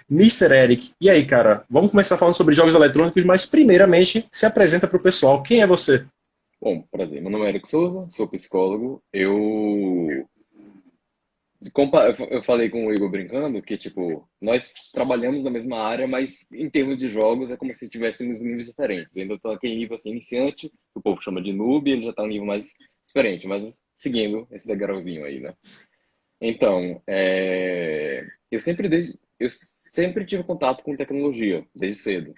Mister Eric, e aí, cara? Vamos começar falando sobre jogos eletrônicos, mas primeiramente se apresenta para o pessoal. Quem é você? Bom, prazer. Meu nome é Eric Souza, sou psicólogo. Eu falei com o Igor brincando que, tipo, nós trabalhamos na mesma área, mas em termos de jogos é como se tivéssemos níveis diferentes. Eu ainda estou naquele nível assim, iniciante, que o povo chama de noob, ele já está um nível mais experiente, mas seguindo esse degrauzinho aí, né? Então, eu sempre tive contato com tecnologia, desde cedo.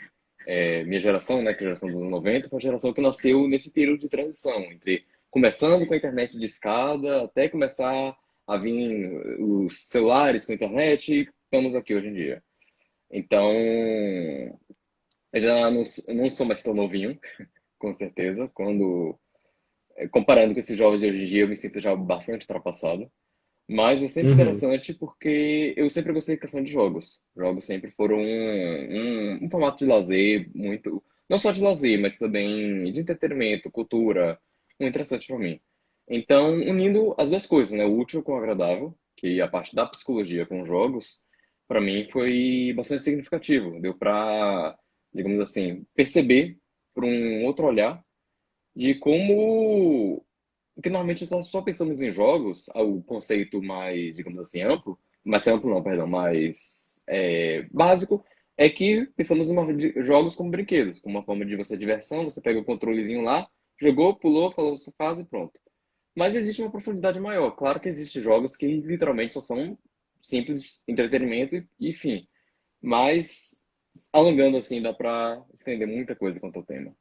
Minha geração, né, que é a geração dos anos 90, foi a geração que nasceu nesse período de transição, entre começando com a internet de escada, até começar a vir os celulares com internet, e estamos aqui hoje em dia. Então, eu já não sou mais tão novinho, com certeza, comparando com esses jovens de hoje em dia, eu me sinto já bastante ultrapassado. Mas é sempre Uhum. interessante porque eu sempre gostei de questão de jogos. Jogos sempre foram um formato de lazer muito. Não só de lazer, mas também de entretenimento, cultura, muito interessante para mim. Então, unindo as duas coisas, né? O útil com o agradável, que a parte da psicologia com os jogos, para mim foi bastante significativo. Deu para, digamos assim, perceber por um outro olhar de como porque normalmente nós só pensamos em jogos, o conceito mais, digamos assim, mais amplo não, perdão, mais básico, é que pensamos em jogos como brinquedos, como uma forma de você diversão, você pega o controlezinho lá, jogou, pulou, falou sua fase e pronto. Mas existe uma profundidade maior. Claro que existem jogos que literalmente só são simples entretenimento e fim. Mas, alongando assim, dá pra estender muita coisa quanto ao tema.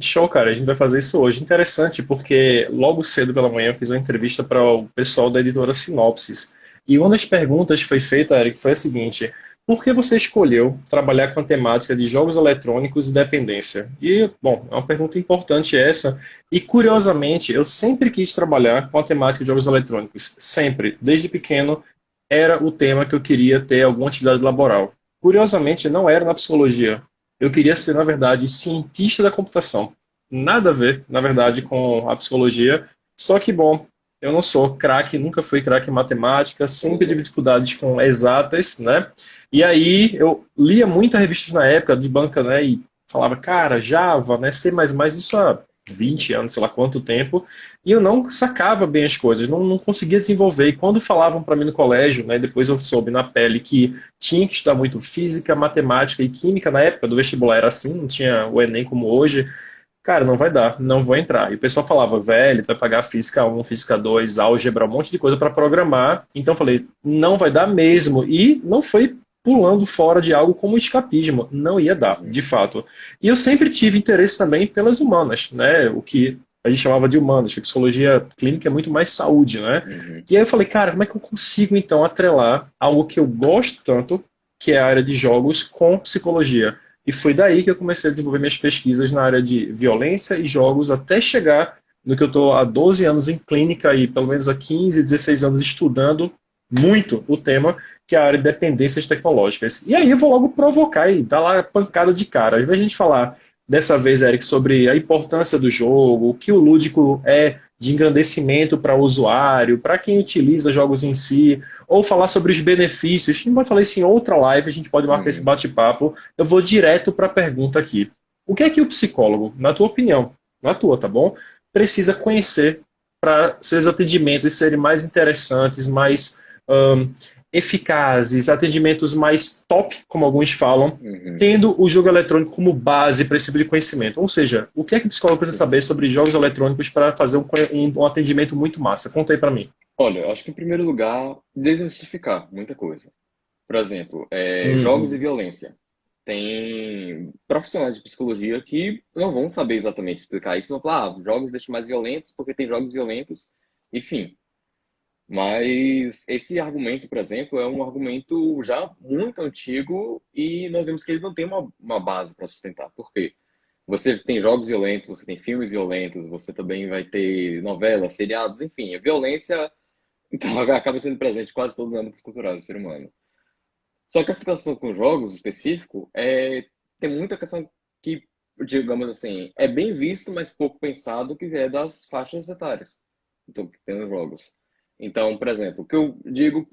Show, cara. A gente vai fazer isso hoje. Interessante, porque logo cedo pela manhã eu fiz uma entrevista para o pessoal da editora Sinopsis. E uma das perguntas que foi feita, Eric, foi a seguinte: por que você escolheu trabalhar com a temática de jogos eletrônicos e dependência? E, bom, é uma pergunta importante essa. E, curiosamente, eu sempre quis trabalhar com a temática de jogos eletrônicos. Sempre, desde pequeno, era o tema que eu queria ter alguma atividade laboral. Curiosamente, não era na psicologia. Eu queria ser, na verdade, cientista da computação. Nada a ver, na verdade, com a psicologia. Só que, bom, eu não sou craque, nunca fui craque em matemática, sempre tive Opa. dificuldades com exatas, né? E aí eu lia muitas revistas na época de banca, né? E falava, cara, Java, né? C++, isso há 20 anos, sei lá quanto tempo. E eu não sacava bem as coisas, não conseguia desenvolver. E quando falavam para mim no colégio, né? Depois eu soube na pele que tinha que estudar muito física, matemática e química. Na época do vestibular era assim, não tinha o Enem como hoje. Cara, não vai dar, não vou entrar. E o pessoal falava, velho, tu vai pagar física um, física 2, álgebra, um monte de coisa para programar. Então eu falei, não vai dar mesmo. E não foi pulando fora de algo como escapismo. Não ia dar, Uhum. de fato. E eu sempre tive interesse também pelas humanas, né? O que a gente chamava de humanas, que a psicologia clínica é muito mais saúde, né? Uhum. E aí eu falei, cara, como é que eu consigo então atrelar algo que eu gosto tanto, que é a área de jogos, com psicologia? E foi daí que eu comecei a desenvolver minhas pesquisas na área de violência e jogos, até chegar no que eu estou há 12 anos em clínica e pelo menos há 15, 16 anos estudando muito o tema, que é a área de dependências tecnológicas. E aí eu vou logo provocar e dar lá a pancada de cara. Ao invés de a gente falar dessa vez, Eric, sobre a importância do jogo, o que o lúdico é de engrandecimento para o usuário, para quem utiliza jogos em si, ou falar sobre os benefícios. A gente pode falar isso em outra live, a gente pode marcar esse Uhum. bate-papo. Eu vou direto para a pergunta aqui. O que é que o psicólogo, na tua opinião, na tua, tá bom? Precisa conhecer para seus atendimentos serem mais interessantes, mais hum, eficazes, atendimentos mais top, como alguns falam, Uhum. tendo o jogo eletrônico como base para esse tipo de conhecimento. Ou seja, o que é que o psicólogo precisa Sim. saber sobre jogos eletrônicos para fazer um atendimento muito massa? Conta aí para mim. Olha, eu acho que em primeiro lugar, desmistificar muita coisa. Por exemplo, jogos e Uhum. violência. Tem profissionais de psicologia que não vão saber exatamente explicar isso, vão falar, jogos deixam mais violentos porque tem jogos violentos, enfim. Mas esse argumento, por exemplo, é um argumento já muito antigo e nós vemos que ele não tem uma base para sustentar. Por quê? Você tem jogos violentos, você tem filmes violentos, você também vai ter novelas, seriados, enfim, a violência então, acaba sendo presente em quase todos os âmbitos culturais do ser humano. Só que a situação com jogos específico tem muita questão que, digamos assim, é bem visto, mas pouco pensado, que é das faixas etárias. Então, que tem nos jogos. Então, por exemplo, o que eu digo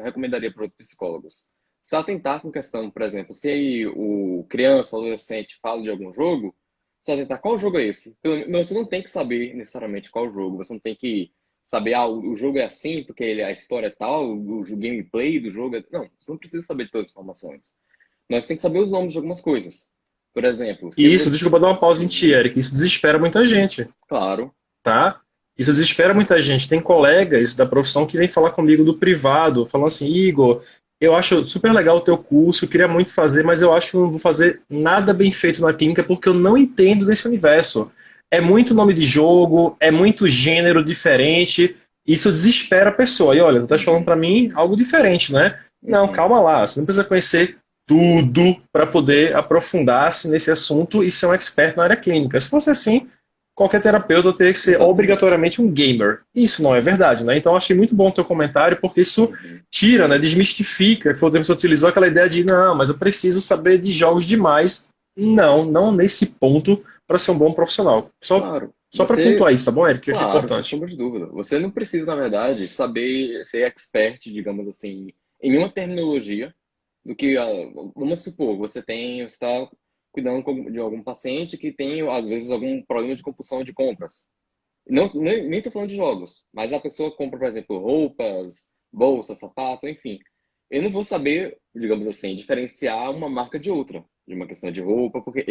recomendaria para outros psicólogos, se atentar com questão, por exemplo, se o criança ou adolescente fala de algum jogo, se atentar qual jogo é esse. Você não tem que saber necessariamente qual jogo, você não tem que saber, o jogo é assim, porque a história é tal, o gameplay do jogo é... Não, você não precisa saber de todas as informações. Mas você tem que saber os nomes de algumas coisas. Por exemplo, se E isso, você... desculpa dar uma pausa em ti, Eric, isso desespera muita gente, Claro. tá? Isso desespera muita gente. Tem colegas da profissão que vêm falar comigo do privado, falando assim, Igor, eu acho super legal o teu curso, queria muito fazer, mas eu acho que não vou fazer nada bem feito na clínica porque eu não entendo desse universo. É muito nome de jogo, é muito gênero diferente, isso desespera a pessoa. E olha, tu estás falando Uhum, para mim algo diferente, né? Não, uhum. calma lá, você não precisa conhecer tudo para poder aprofundar-se nesse assunto e ser um expert na área clínica. Se fosse assim, qualquer terapeuta teria que ser Exatamente. obrigatoriamente um gamer. Isso não é verdade, né? Então eu achei muito bom o teu comentário, porque isso Uhum. tira, né, desmistifica, que foi o termo que você utilizou, aquela ideia de, não, mas eu preciso saber de jogos demais. Não, não nesse ponto para ser um bom profissional. Claro, Só para pontuar isso, tá bom, Eric? Que eu achei claro, sem importante. sombra de dúvida. Você não precisa, na verdade, saber ser expert, digamos assim, em nenhuma terminologia do que, vamos supor, você está cuidando de algum paciente que tem, às vezes, algum problema de compulsão de compras. Não, nem tô falando de jogos, mas a pessoa compra, por exemplo, roupas, bolsa, sapato, enfim. Eu não vou saber, digamos assim, diferenciar uma marca de outra, de uma questão de roupa, porque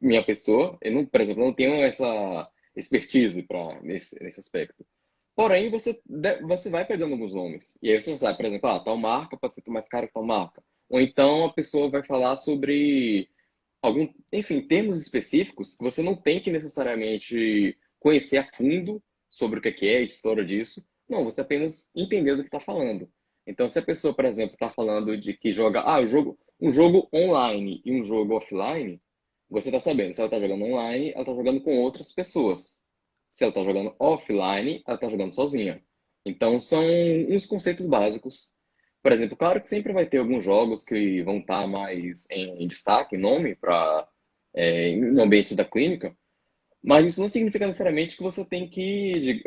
minha pessoa, eu não, por exemplo, eu não tenho essa expertise nesse aspecto. Porém, você vai pegando alguns nomes. E aí você sabe, por exemplo, tal marca pode ser mais cara que tal marca. Ou então a pessoa vai falar sobre enfim, termos específicos que você não tem que necessariamente conhecer a fundo sobre o que é a história disso. Não, você apenas entender do que está falando. Então, se a pessoa, por exemplo, está falando de que joga, um jogo online e um jogo offline, você está sabendo, se ela está jogando online, ela está jogando com outras pessoas. Se ela está jogando offline, ela está jogando sozinha. Então, são uns conceitos básicos. Por exemplo, claro que sempre vai ter alguns jogos que vão estar mais em destaque, em nome, no ambiente da clínica, mas isso não significa necessariamente que você tem que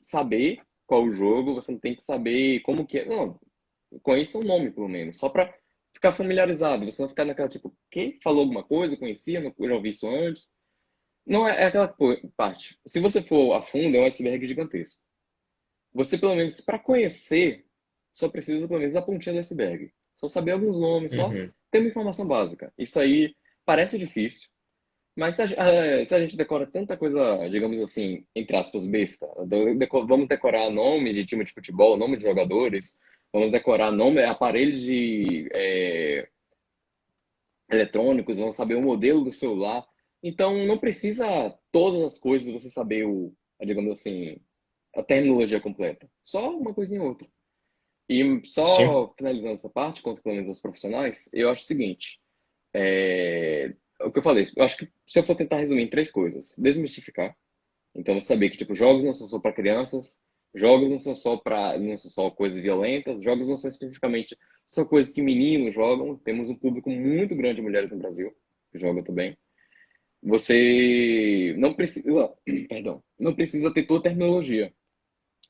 saber qual o jogo, você não tem que saber como que é. Não, conheça o nome, pelo menos, só para ficar familiarizado. Você não ficar naquela tipo, quem falou alguma coisa, conhecia, não, já ouvi isso antes. Não é aquela parte. Se você for a fundo, é um iceberg gigantesco. Você, pelo menos, para conhecer, só precisa, pelo menos, da pontinha do iceberg. Só saber alguns nomes, só Uhum. ter uma informação básica. Isso aí parece difícil, mas se a gente decora tanta coisa, digamos assim, entre aspas, besta, vamos decorar nome de time de futebol, nome de jogadores, vamos decorar nome, aparelhos eletrônicos, vamos saber o modelo do celular. Então, não precisa todas as coisas você saber digamos assim, a terminologia completa. Só uma coisinha ou outra. E Sim. só finalizando essa parte, quanto pelo menos aos profissionais, eu acho o seguinte, o que eu falei, eu acho que se eu for tentar resumir em três coisas, desmistificar, então você saber que tipo jogos não são só para crianças, jogos não são só coisas violentas, jogos não são especificamente só coisas que meninos jogam, temos um público muito grande de mulheres no Brasil que jogam também. Você não precisa, perdão, não precisa ter toda a terminologia,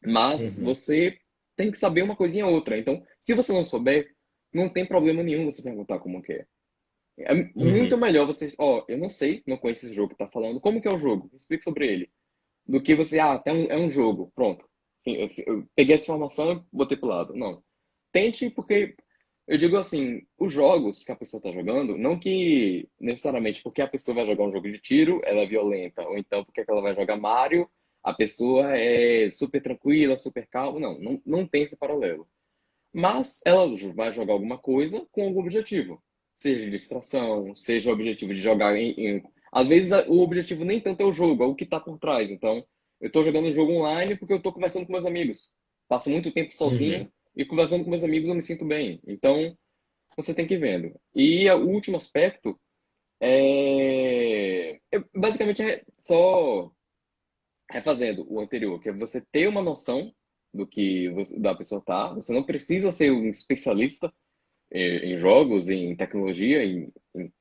mas Uhum. você tem que saber uma coisinha ou outra. Então, se você não souber, não tem problema nenhum você perguntar como que é. É muito Uhum. melhor você, eu não sei, não conheço esse jogo que tá falando, como que é o jogo? Me explique sobre ele. Do que você, é um jogo, pronto. Enfim, eu peguei essa informação e botei pro lado. Não. Tente, porque eu digo assim, os jogos que a pessoa tá jogando, não que necessariamente porque a pessoa vai jogar um jogo de tiro, ela é violenta, ou então porque ela vai jogar Mario, a pessoa é super tranquila, super calma. Não tem esse paralelo. Mas ela vai jogar alguma coisa com algum objetivo. Seja de distração, seja o objetivo de jogar Às vezes o objetivo nem tanto é o jogo, é o que está por trás. Então, eu estou jogando um jogo online porque eu estou conversando com meus amigos. Passo muito tempo sozinho Uhum. e conversando com meus amigos eu me sinto bem. Então, você tem que ir vendo. E o último aspecto basicamente é só refazendo o anterior, que é você ter uma noção da pessoa tá. Você não precisa ser um especialista em jogos, em tecnologia, em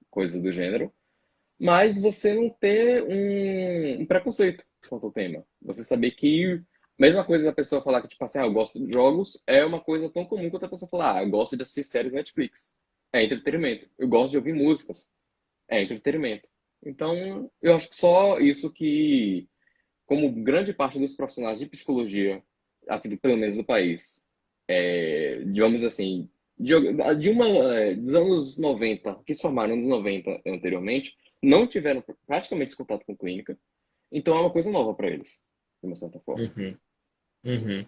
coisas do gênero, mas você não ter um preconceito quanto ao tema. Você saber que Mesma coisa da pessoa falar que, tipo assim, eu gosto de jogos, é uma coisa tão comum quanto a pessoa falar, eu gosto de assistir séries Netflix. É entretenimento. Eu gosto de ouvir músicas. É entretenimento. Então, eu acho que só isso que, como grande parte dos profissionais de psicologia, aqui, pelo menos no país, digamos assim, dos anos 90 que se formaram nos 90 anteriormente, não tiveram praticamente esse contato com clínica. Então, é uma coisa nova para eles, de uma certa forma. Uhum, uhum.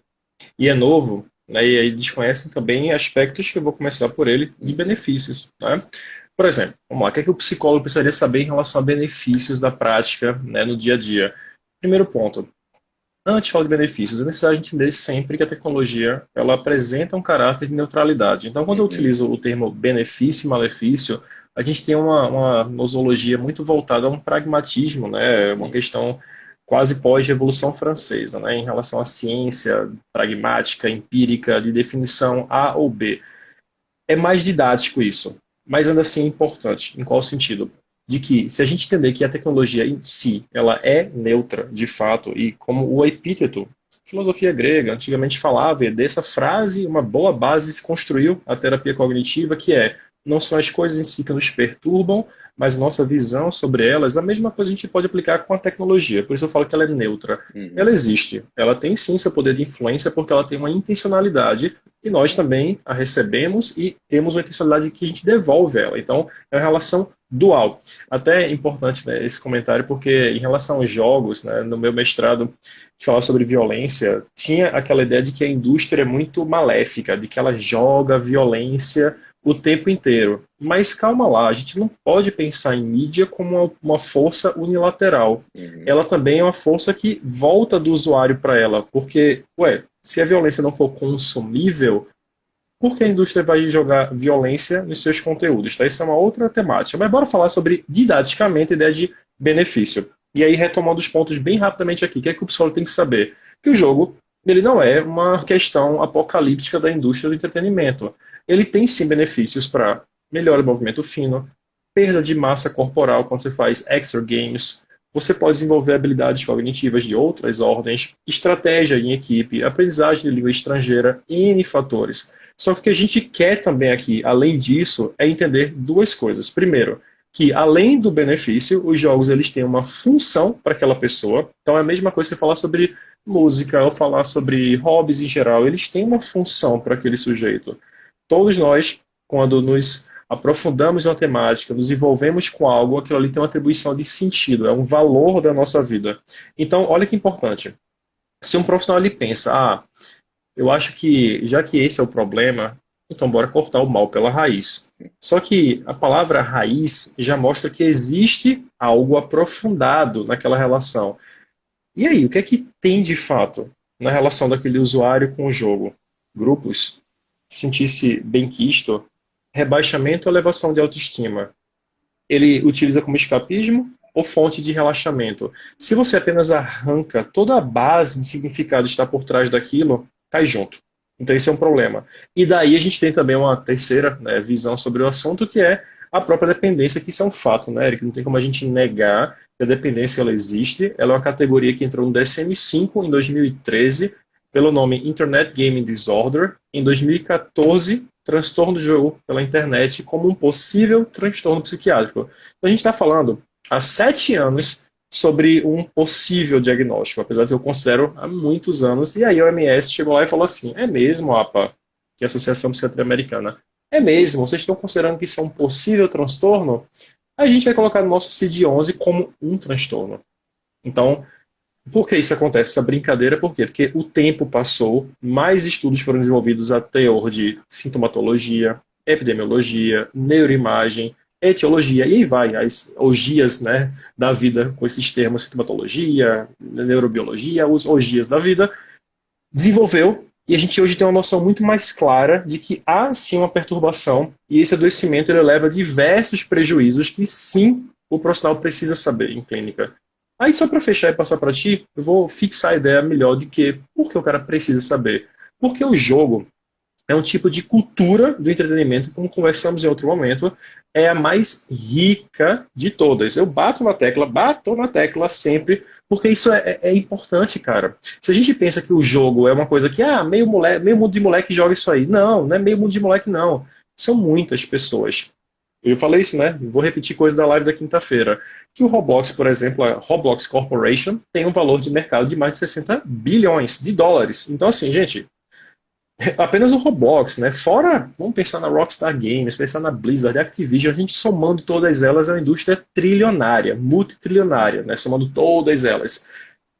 E é novo, né, e aí desconhecem também aspectos que eu vou começar por ele, de Uhum. benefícios. Né? Por exemplo, vamos lá, o que é que o psicólogo precisaria saber em relação a benefícios da prática, né, no dia a dia? Primeiro ponto, antes de falar de benefícios, é necessário a gente entender sempre que a tecnologia ela apresenta um caráter de neutralidade. Então, quando eu Uhum. utilizo o termo benefício e malefício, a gente tem uma nosologia muito voltada a um pragmatismo, né? Uma Sim. questão quase pós-Revolução Francesa, né? Em relação à ciência pragmática, empírica, de definição A ou B. É mais didático isso, mas ainda assim é importante. Em qual sentido? De que, se a gente entender que a tecnologia em si ela é neutra, de fato, e como o epíteto, filosofia grega antigamente falava, e dessa frase, uma boa base se construiu a terapia cognitiva, que é, não são as coisas em si que nos perturbam, mas nossa visão sobre elas, a mesma coisa a gente pode aplicar com a tecnologia, por isso eu falo que ela é neutra. Ela Uhum. existe, ela tem sim seu poder de influência, porque ela tem uma intencionalidade e nós também a recebemos e temos uma intencionalidade que a gente devolve ela. Então, é uma relação dual. Até é importante, né, esse comentário, porque em relação aos jogos, né, no meu mestrado, que falava sobre violência, tinha aquela ideia de que a indústria é muito maléfica, de que ela joga violência o tempo inteiro. Mas calma lá, a gente não pode pensar em mídia como uma força unilateral. Uhum. Ela também é uma força que volta do usuário para ela, porque, ué, se a violência não for consumível, por que a indústria vai jogar violência nos seus conteúdos? Tá? Isso é uma outra temática. Mas bora falar sobre, didaticamente, a ideia de benefício. E aí, retomando os pontos bem rapidamente aqui, o que é que o psicólogo tem que saber? Que o jogo ele não é uma questão apocalíptica da indústria do entretenimento. Ele tem sim benefícios para melhora do movimento fino, perda de massa corporal quando você faz extra games, você pode desenvolver habilidades cognitivas de outras ordens, estratégia em equipe, aprendizagem de língua estrangeira, N fatores. Só que o que a gente quer também aqui, além disso, é entender duas coisas. Primeiro, que além do benefício, os jogos eles têm uma função para aquela pessoa. Então é a mesma coisa que você falar sobre música ou falar sobre hobbies em geral. Eles têm uma função para aquele sujeito. Todos nós, quando nos aprofundamos na temática, nos envolvemos com algo, aquilo ali tem uma atribuição de sentido, é um valor da nossa vida. Então, olha que importante. Se um profissional ele pensa, eu acho que, já que esse é o problema, então bora cortar o mal pela raiz. Só que a palavra raiz já mostra que existe algo aprofundado naquela relação. E aí, o que é que tem de fato na relação daquele usuário com o jogo? Grupos, sentir-se benquisto, rebaixamento ou elevação de autoestima? Ele utiliza como escapismo ou fonte de relaxamento? Se você apenas arranca toda a base de significado que está por trás daquilo, cai junto. Então esse é um problema. E daí a gente tem também uma terceira, né, visão sobre o assunto, que é a própria dependência, que isso é um fato, né, Eric? Não tem como a gente negar que a dependência ela existe. Ela é uma categoria que entrou no DSM-5 em 2013, pelo nome Internet Gaming Disorder. Em 2014, transtorno do jogo pela internet como um possível transtorno psiquiátrico. Então a gente está falando há 7 anos sobre um possível diagnóstico, apesar de que eu considero há muitos anos. E aí a OMS chegou lá e falou assim: é mesmo, APA, que é a Associação Psiquiátrica Americana, é mesmo, vocês estão considerando que isso é um possível transtorno? A gente vai colocar no nosso CID-11 como um transtorno. Então, por que isso acontece, essa brincadeira? Por quê? Porque o tempo passou, mais estudos foram desenvolvidos a teor de sintomatologia, epidemiologia, neuroimagem, etiologia, e aí vai, as orgias, né, da vida, com esses termos, sintomatologia, neurobiologia, os orgias da vida, desenvolveu, e a gente hoje tem uma noção muito mais clara de que há sim uma perturbação, e esse adoecimento ele leva a diversos prejuízos que sim o profissional precisa saber em clínica. Aí, só para fechar e passar para ti, eu vou fixar a ideia melhor de que por que o cara precisa saber. Porque o jogo, é um tipo de cultura do entretenimento, como conversamos em outro momento, é a mais rica de todas. Eu bato na tecla sempre, porque isso é importante, cara. Se a gente pensa que o jogo é uma coisa que, meio mundo de moleque joga isso aí. Não, não é meio mundo de moleque, não. São muitas pessoas. Eu falei isso, né? Vou repetir coisa da live da quinta-feira. Que o Roblox, por exemplo, a Roblox Corporation, tem um valor de mercado de mais de 60 bilhões de dólares. Então, assim, gente, apenas o Roblox, né? Fora, vamos pensar na Rockstar Games, pensar na Blizzard, Activision, a gente somando todas elas é uma indústria trilionária, multitrilionária, né? Somando todas elas.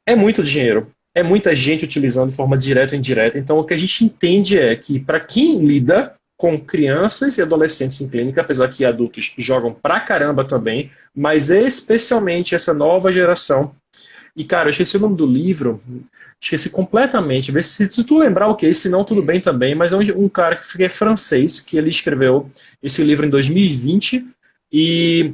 É muito dinheiro, é muita gente utilizando de forma direta ou indireta. Então, o que a gente entende é que, para quem lida com crianças e adolescentes em clínica, apesar que adultos jogam pra caramba também, mas especialmente essa nova geração. E, cara, eu esqueci o nome do livro, esqueci completamente. Vê se tu lembrar, ok, se não, tudo bem também. Mas é um cara que é francês, que ele escreveu esse livro em 2020 e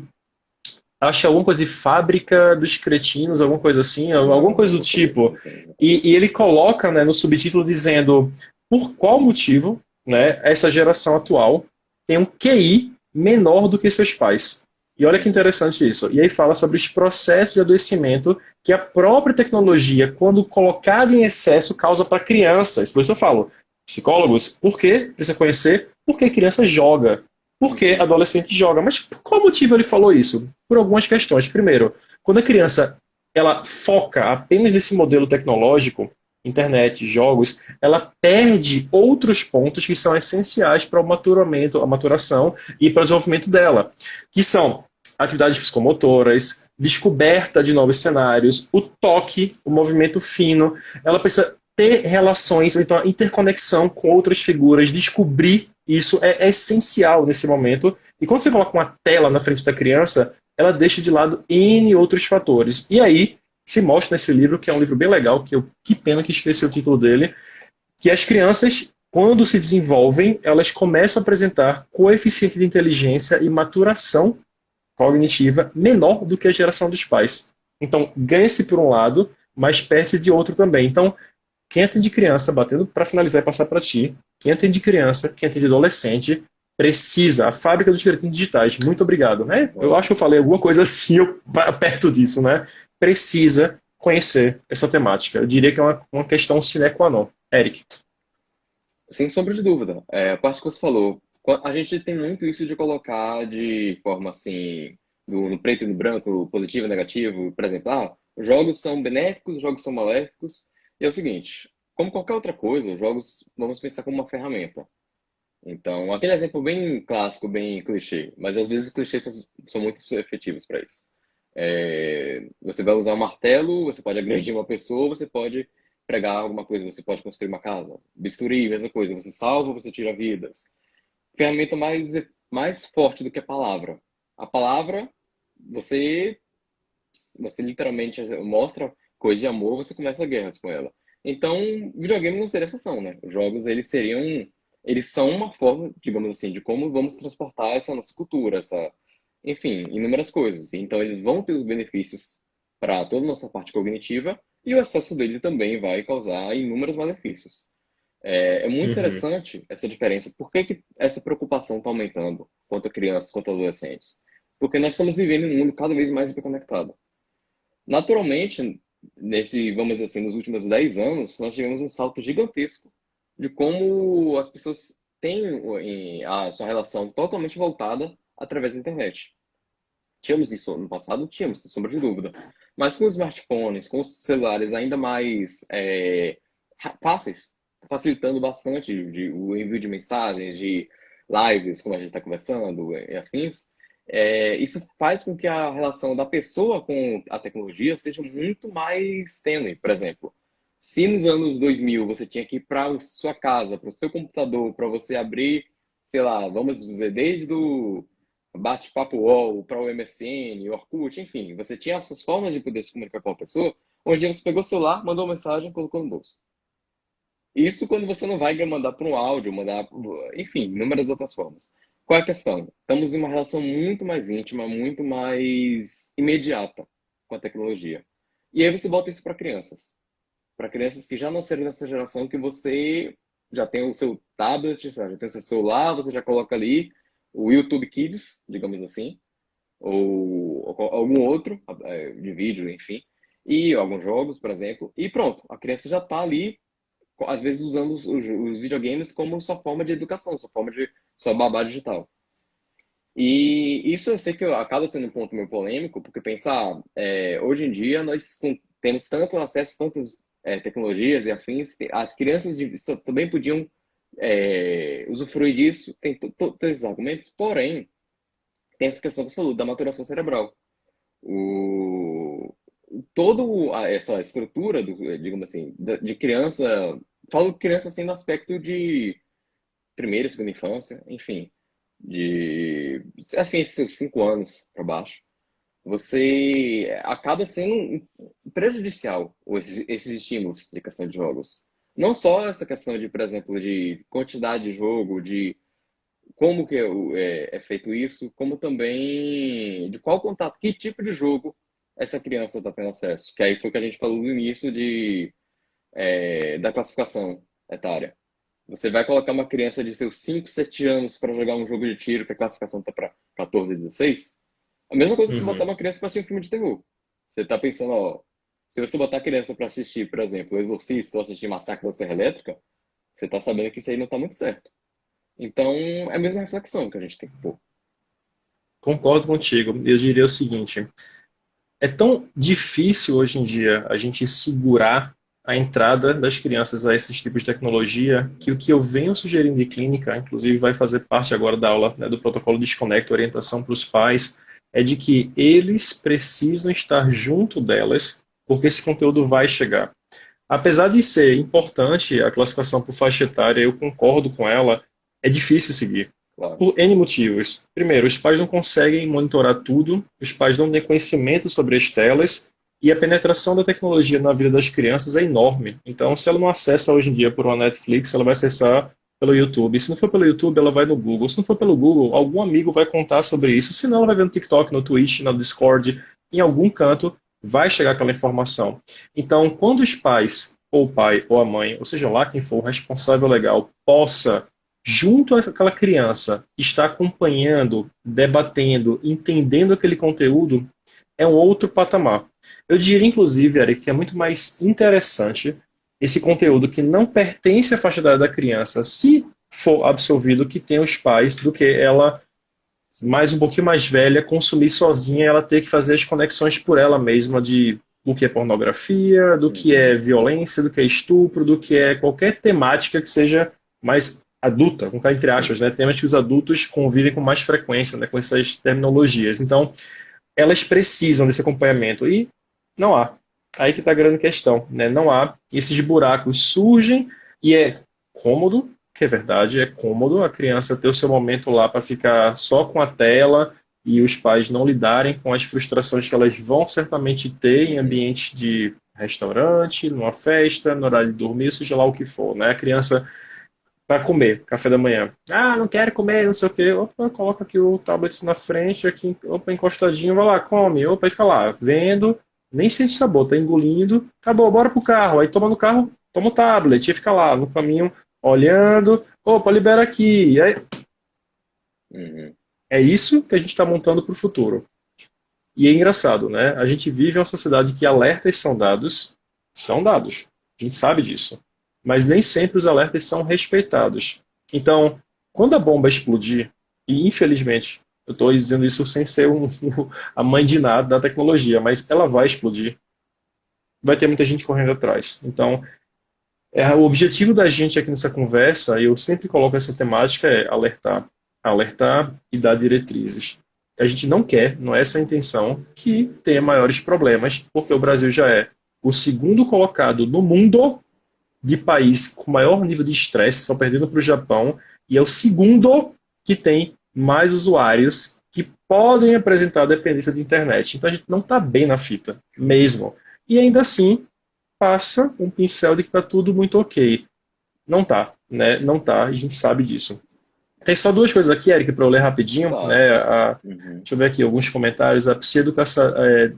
acho que é alguma coisa de Fábrica dos Cretinos, alguma coisa assim, alguma coisa do Não conheço, tipo. não conheço. E ele coloca, né, no subtítulo dizendo por qual motivo, né, essa geração atual tem um QI menor do que seus pais. E olha que interessante isso. E aí fala sobre os processos de adoecimento que a própria tecnologia, quando colocada em excesso, causa para crianças. Por isso eu falo, psicólogos, por que precisa conhecer? Porque criança joga. Porque Uhum. adolescente joga. Mas por qual motivo ele falou isso? Por algumas questões. Primeiro, quando a criança ela foca apenas nesse modelo tecnológico, internet, jogos, ela perde outros pontos que são essenciais para o maturamento, a maturação e para o desenvolvimento dela, que são atividades psicomotoras, descoberta de novos cenários, o toque, o movimento fino. Ela precisa ter relações, então a interconexão com outras figuras, descobrir isso é essencial nesse momento. E quando você coloca uma tela na frente da criança, ela deixa de lado N outros fatores. E aí se mostra nesse livro, que é um livro bem legal, que pena que esqueci o título dele, que as crianças, quando se desenvolvem, elas começam a apresentar coeficiente de inteligência e maturação cognitiva menor do que a geração dos pais. Então, ganha-se por um lado, mas perde-se de outro também. Então, quem atende criança, batendo para finalizar e passar para ti, quem atende criança, quem atende adolescente, precisa. A fábrica dos cretinos digitais, muito obrigado. Né? Eu acho que eu falei alguma coisa assim perto disso, né? Precisa conhecer essa temática. Eu diria que é uma questão sine qua non. Eric. Sem sombra de dúvida. A parte que você falou, a gente tem muito isso de colocar de forma assim, no preto e no branco, positivo e negativo. Por exemplo, os jogos são benéficos, os jogos são maléficos. E é o seguinte, como qualquer outra coisa, os jogos vamos pensar como uma ferramenta. Então, aquele exemplo bem clássico, bem clichê, mas às vezes os clichês são muito efetivos para isso. Você vai usar um martelo, você pode agredir uma pessoa, você pode pregar alguma coisa, você pode construir uma casa. Bisturi, mesma coisa, você salva, você tira vidas. Ferramenta mais forte do que a palavra. A palavra, você, você literalmente mostra coisa de amor, você começa guerras com ela. Então, videogame não seria exceção, né? Os jogos, eles são uma forma, digamos assim, de como vamos transportar essa nossa cultura, enfim, inúmeras coisas. Então, eles vão ter os benefícios para toda a nossa parte cognitiva e o excesso dele também vai causar inúmeros malefícios. É muito Uhum, interessante essa diferença. Por que que essa preocupação está aumentando quanto a crianças, quanto a adolescentes? Porque nós estamos vivendo em um mundo cada vez mais hiperconectado. Naturalmente, vamos dizer assim, nos últimos 10 anos, nós tivemos um salto gigantesco de como as pessoas têm a sua relação totalmente voltada através da internet. Tínhamos isso no passado? Tínhamos, sem sombra de dúvida. Mas com os smartphones, com os celulares ainda mais fáceis, facilitando bastante o envio de mensagens, de lives, como a gente está conversando, e afins, isso faz com que a relação da pessoa com a tecnologia seja muito mais tênue. Por exemplo, se nos anos 2000 você tinha que ir para a sua casa, para o seu computador, para você abrir, sei lá, vamos dizer, desde o bate-papo UOL, para o MSN, Orkut, enfim, você tinha as suas formas de poder se comunicar com a pessoa, onde você pegou o celular, mandou uma mensagem, colocou no bolso. Isso quando você não vai mandar para um áudio, enfim, inúmeras outras formas. Qual é a questão? Estamos em uma relação muito mais íntima, muito mais imediata com a tecnologia. E aí você bota isso para crianças que já nasceram nessa geração que você já tem o seu tablet, já tem o seu celular, você já coloca ali o YouTube Kids, digamos assim, ou algum outro de vídeo, enfim, e alguns jogos, por exemplo, e pronto, a criança já está ali, às vezes usando os videogames como sua forma de educação, sua forma de sua babá digital. E isso eu sei que acaba sendo um ponto meio polêmico, porque pensar, hoje em dia nós temos tanto acesso a tantas tecnologias e afins, as crianças também podiam usufruir disso, tem todos esses argumentos, porém, tem essa questão que você falou, da maturação cerebral. O, essa estrutura, digamos assim, de criança, falo criança assim no aspecto de primeira e segunda infância, enfim, afim, seus 5 anos para baixo, você acaba sendo prejudicial esses estímulos de questão de jogos. Não só essa questão de, por exemplo, de quantidade de jogo, de como que é feito isso, como também de qual contato, que tipo de jogo essa criança está tendo acesso. Que aí foi o que a gente falou no início da classificação etária. Você vai colocar uma criança de seus 5, 7 anos para jogar um jogo de tiro que a classificação está para 14, 16? A mesma coisa que você botar Uhum. uma criança para assistir um filme de terror. Você está pensando, ó, se você botar a criança para assistir, por exemplo, O Exorcista ou assistir Massacre da Serra Elétrica, você está sabendo que isso aí não está muito certo. Então, é a mesma reflexão que a gente tem que pôr. Concordo contigo. Eu diria o seguinte: é tão difícil hoje em dia a gente segurar a entrada das crianças a esses tipos de tecnologia que o que eu venho sugerindo de clínica, inclusive vai fazer parte agora da aula, né, do protocolo Desconecta, orientação para os pais, é de que eles precisam estar junto delas porque esse conteúdo vai chegar. Apesar de ser importante a classificação por faixa etária, eu concordo com ela, é difícil seguir. Claro. Por N motivos. Primeiro, os pais não conseguem monitorar tudo, os pais não têm conhecimento sobre as telas e a penetração da tecnologia na vida das crianças é enorme. Então, se ela não acessa hoje em dia por uma Netflix, ela vai acessar pelo YouTube. Se não for pelo YouTube, ela vai no Google. Se não for pelo Google, algum amigo vai contar sobre isso. Se não, ela vai ver no TikTok, no Twitch, no Discord, em algum canto, vai chegar aquela informação. Então, quando os pais, ou o pai, ou a mãe, ou seja lá quem for o responsável legal, possa junto àquela criança, está acompanhando, debatendo, entendendo aquele conteúdo, é um outro patamar. Eu diria, inclusive, Eric, que é muito mais interessante esse conteúdo que não pertence à faixa etária da criança, se for absorvido, que tem os pais, do que ela, mais um pouquinho mais velha, consumir sozinha, ela ter que fazer as conexões por ela mesma de do que é pornografia, do que é Uhum. violência, do que é estupro, do que é qualquer temática que seja mais adulta, vamos colocar entre aspas, Sim. né? Temas que os adultos convivem com mais frequência, né? Com essas terminologias. Então, elas precisam desse acompanhamento e não há. Aí que está a grande questão, né? Não há. Esses buracos surgem e é cômodo, que é verdade, é cômodo a criança ter o seu momento lá para ficar só com a tela e os pais não lidarem com as frustrações que elas vão certamente ter em Uhum. ambientes de restaurante, numa festa, no horário de dormir, seja lá o que for, né? A criança para comer, café da manhã. Ah, não quero comer, não sei o quê. Opa, coloca aqui o tablet na frente, aqui, opa, encostadinho, vai lá, come. Opa, e fica lá, vendo, nem sente sabor, tá engolindo. Acabou, bora pro carro. Aí toma no carro, toma o tablet, e fica lá, no caminho, olhando. Opa, libera aqui. E aí, Uhum. é isso que a gente está montando para o futuro. E é engraçado, né? A gente vive em uma sociedade que alertas são dados, são dados. A gente sabe disso. Mas nem sempre os alertas são respeitados. Então, quando a bomba explodir, e infelizmente, eu estou dizendo isso sem ser a mãe de nada da tecnologia, mas ela vai explodir, vai ter muita gente correndo atrás. Então, o objetivo da gente aqui nessa conversa, e eu sempre coloco essa temática, é alertar. Alertar e dar diretrizes. A gente não quer, não é essa a intenção, que tenha maiores problemas, porque o Brasil já é o segundo colocado no mundo de país com maior nível de estresse, só perdendo para o Japão, e é o segundo que tem mais usuários que podem apresentar dependência de internet. Então a gente não está bem na fita, mesmo. E ainda assim, passa um pincel de que está tudo muito ok. Não tá, né? Não tá, a gente sabe disso. Tem só duas coisas aqui, Eric, para eu ler rapidinho, Claro. né? Uhum. Deixa eu ver aqui alguns comentários. A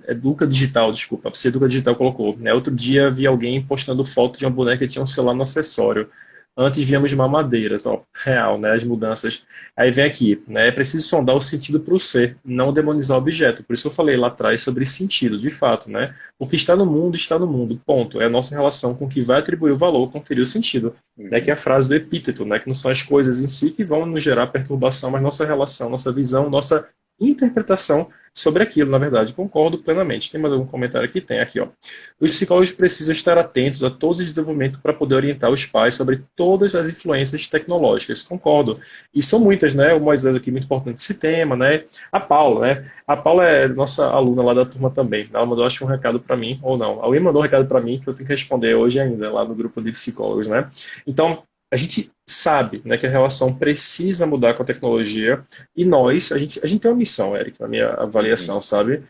Educa Digital, desculpa, a Pseudoca Digital colocou, né? Outro dia vi alguém postando foto de uma boneca que tinha um celular no acessório. Antes víamos mamadeiras, ó, real, né? As mudanças. Aí vem aqui, né? É preciso sondar o sentido para o ser, não demonizar o objeto. Por isso que eu falei lá atrás sobre sentido, de fato, né? O que está no mundo, ponto. É a nossa relação com o que vai atribuir o valor, conferir o sentido. Né? Que é a Uhum. frase do epíteto, né? Que não são as coisas em si que vão nos gerar perturbação, mas nossa relação, nossa visão, nossa interpretação sobre aquilo, na verdade. Concordo plenamente. Tem mais algum comentário aqui? Tem aqui, ó. Os psicólogos precisam estar atentos a todos os desenvolvimentos para poder orientar os pais sobre todas as influências tecnológicas. Concordo. E são muitas, né? O Moisés aqui muito importante esse tema, né? A Paula, né? A Paula é nossa aluna lá da turma também. Ela mandou, acho que um recado para mim, ou não. Alguém mandou um recado para mim que eu tenho que responder hoje ainda, lá no grupo de psicólogos, né? Então, a gente sabe, né, que a relação precisa mudar com a tecnologia e nós, a gente tem uma missão, Eric, na minha Uhum. avaliação, sabe?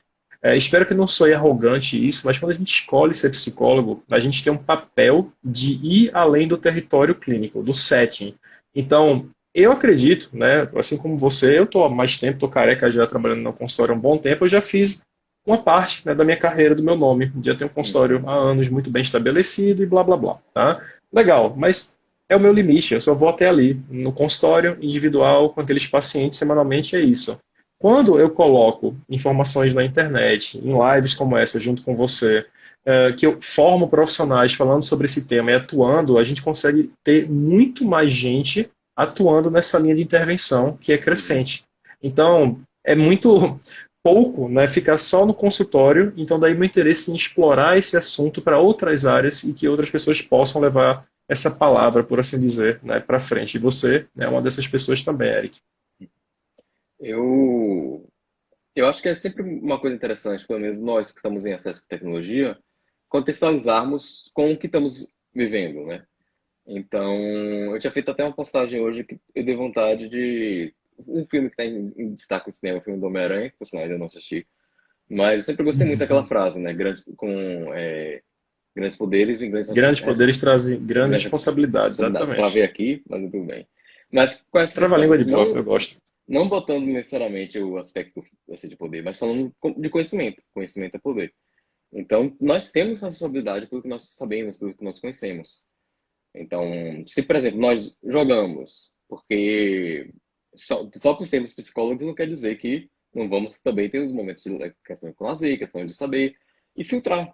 Espero que não soe arrogante isso, mas quando a gente escolhe ser psicólogo, a gente tem um papel de ir além do território clínico, do setting. Então, eu acredito, né, assim como você, eu estou há mais tempo, estou careca já trabalhando no consultório há um bom tempo, eu já fiz uma parte, né, da minha carreira, do meu nome. Já tenho um consultório Uhum. há anos muito bem estabelecido e blá blá blá, tá? Legal, mas é o meu limite, eu só vou até ali, no consultório individual, com aqueles pacientes semanalmente, é isso. Quando eu coloco informações na internet, em lives como essa, junto com você, que eu formo profissionais falando sobre esse tema e atuando, a gente consegue ter muito mais gente atuando nessa linha de intervenção que é Uhum. crescente. Então, é muito pouco, né, ficar só no consultório, então daí meu interesse em explorar esse assunto para outras áreas e que outras pessoas possam levar essa palavra, por assim dizer, né, para frente. E você é uma dessas pessoas também, Eric. Eu, eu acho que é sempre uma coisa interessante, pelo menos nós que estamos em acesso à tecnologia, contextualizarmos com o que estamos vivendo, né? Então, eu tinha feito até uma postagem hoje que eu dei vontade de. Um filme que está em destaque no cinema, o filme do Homem-Aranha, que por sinal ainda não assisti. Mas eu sempre gostei muito daquela frase, né? Grandes poderes vêm Grandes poderes trazem grandes grandes responsabilidades, responsabilidades. Travei exatamente. aqui, mas tudo bem. Mas com essa questão, Trava-língua de assim, prova, eu gosto. não botando necessariamente o aspecto assim, de poder, mas falando de conhecimento. Conhecimento é poder. Então, nós temos responsabilidade pelo que nós sabemos, pelo que nós conhecemos. Então, se, por exemplo, nós jogamos, porque só por sermos psicólogos não quer dizer que não vamos também ter os momentos de questão de lazer, questão de saber e filtrar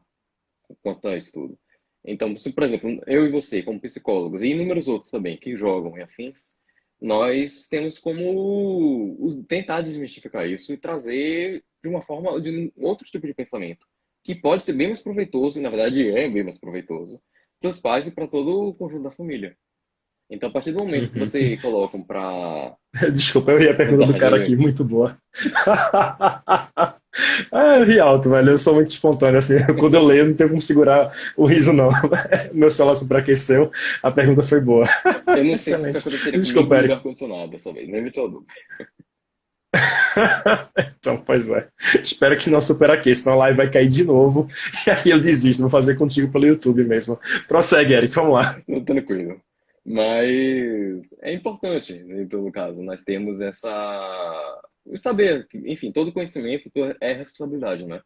quanto a isso tudo. Então, se, por exemplo, eu e você, como psicólogos, e inúmeros outros também que jogam e afins, nós temos como tentar desmistificar isso e trazer de uma forma, de um outro tipo de pensamento, que pode ser bem mais proveitoso, e na verdade é bem mais proveitoso, para os pais e para todo o conjunto da família. Então, a partir do momento que Uhum. você coloca para Desculpa, eu ri a pergunta do cara aqui, muito boa. Eu ri alto, velho. Eu sou muito espontâneo, assim. Quando eu leio, eu não tenho como segurar o riso, não. Meu celular superaqueceu, a pergunta foi boa. eu não sei se isso Excelente. aconteceria comigo Desculpa, no Eric. lugar condicionado dessa vez, nem me te dúvida. Então, pois é. Espero que não superaqueça, senão a live vai cair de novo. E aí eu desisto, vou fazer contigo pelo YouTube mesmo. Prossegue, Eric, vamos lá. Não, tranquilo. Mas é importante, em todo caso, nós termos essa. O saber, enfim, todo conhecimento é responsabilidade, né?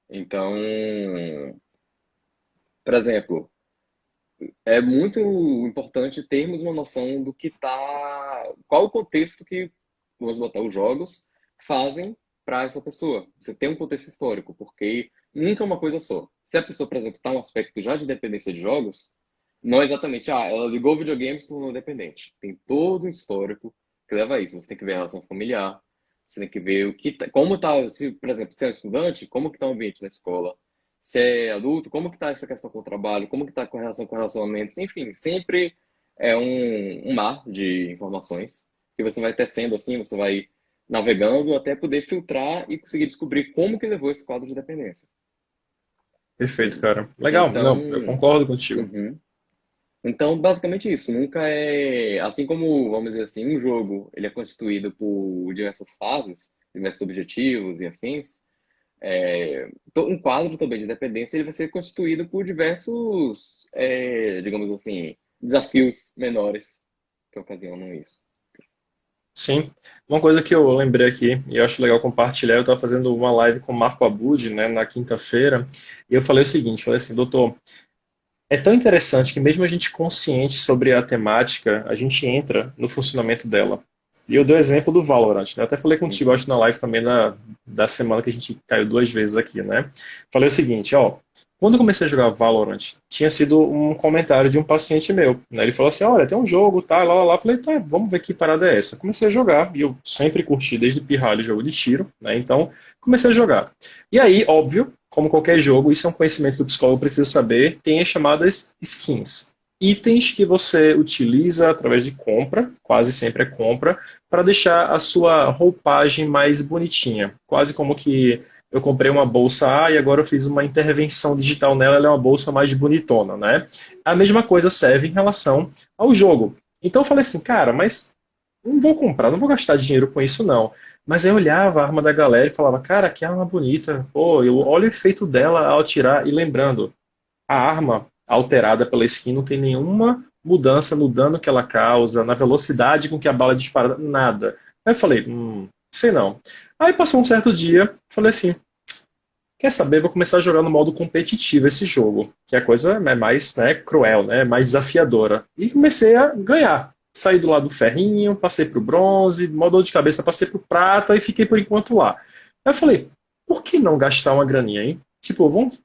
Então, por exemplo, é muito importante termos uma noção do que tá. Qual o contexto que, vamos botar, os jogos fazem para essa pessoa. Você tem um contexto histórico, porque nunca é uma coisa só. Se a pessoa, por exemplo, está um aspecto já de dependência de jogos, não é exatamente, ela ligou o videogame e se tornou dependente. Tem todo um histórico que leva a isso. Você tem que ver a relação familiar, você tem que ver como tá, se, por exemplo, se é um estudante, como que tá o ambiente na escola. Se é adulto, como que tá essa questão com o trabalho, como que tá com relação com relacionamentos, enfim, sempre é um mar de informações que você vai tecendo assim, você vai navegando até poder filtrar e conseguir descobrir como que levou esse quadro de dependência. Perfeito, cara. Legal. Então, Não, eu concordo contigo. uhum. Então, basicamente isso. Nunca é, assim como, vamos dizer assim, um jogo, ele é constituído por diversas fases, diversos objetivos e afins. Um quadro também de dependência, ele vai ser constituído por diversos, digamos assim, desafios menores que ocasionam isso. Sim. Uma coisa que eu lembrei aqui, e eu acho legal compartilhar, eu estava fazendo uma live com o Marco Abud, né, na quinta-feira, e eu falei o seguinte, falei assim, doutor, é tão interessante que mesmo a gente consciente sobre a temática, a gente entra no funcionamento dela. E eu dou exemplo do Valorant, né? Eu até falei contigo, Uhum, acho, na live também da semana que a gente caiu duas vezes aqui, né? Falei o seguinte, ó, quando eu comecei a jogar Valorant, tinha sido um comentário de um paciente meu, né? Ele falou assim, olha, tem um jogo, tá, lá, lá, lá. Eu falei, tá, vamos ver que parada é essa. Comecei a jogar, e eu sempre curti desde pirralho jogo de tiro, né? Então, comecei a jogar. E aí, óbvio, como qualquer jogo, isso é um conhecimento que o psicólogo precisa saber, tem as chamadas skins. Itens que você utiliza através de compra, quase sempre é compra, para deixar a sua roupagem mais bonitinha. Quase como que eu comprei uma bolsa A e agora eu fiz uma intervenção digital nela, ela é uma bolsa mais bonitona, né? A mesma coisa serve em relação ao jogo. Então eu falei assim, cara, mas não vou comprar, não vou gastar dinheiro com isso não. Mas aí eu olhava a arma da galera e falava, cara, que arma bonita. Pô, eu olho o efeito dela ao atirar. E lembrando, a arma alterada pela skin não tem nenhuma mudança no dano que ela causa, na velocidade com que a bala é disparada, nada. Aí eu falei, sei não. Aí passou um certo dia, falei assim, quer saber, vou começar a jogar no modo competitivo esse jogo, que a coisa é mais, né, cruel, né, mais desafiadora. E comecei a ganhar. Saí do lado do ferrinho, passei pro bronze, modo de cabeça passei pro prata e fiquei por enquanto lá. Aí eu falei, por que não gastar uma graninha, hein? Tipo, vamos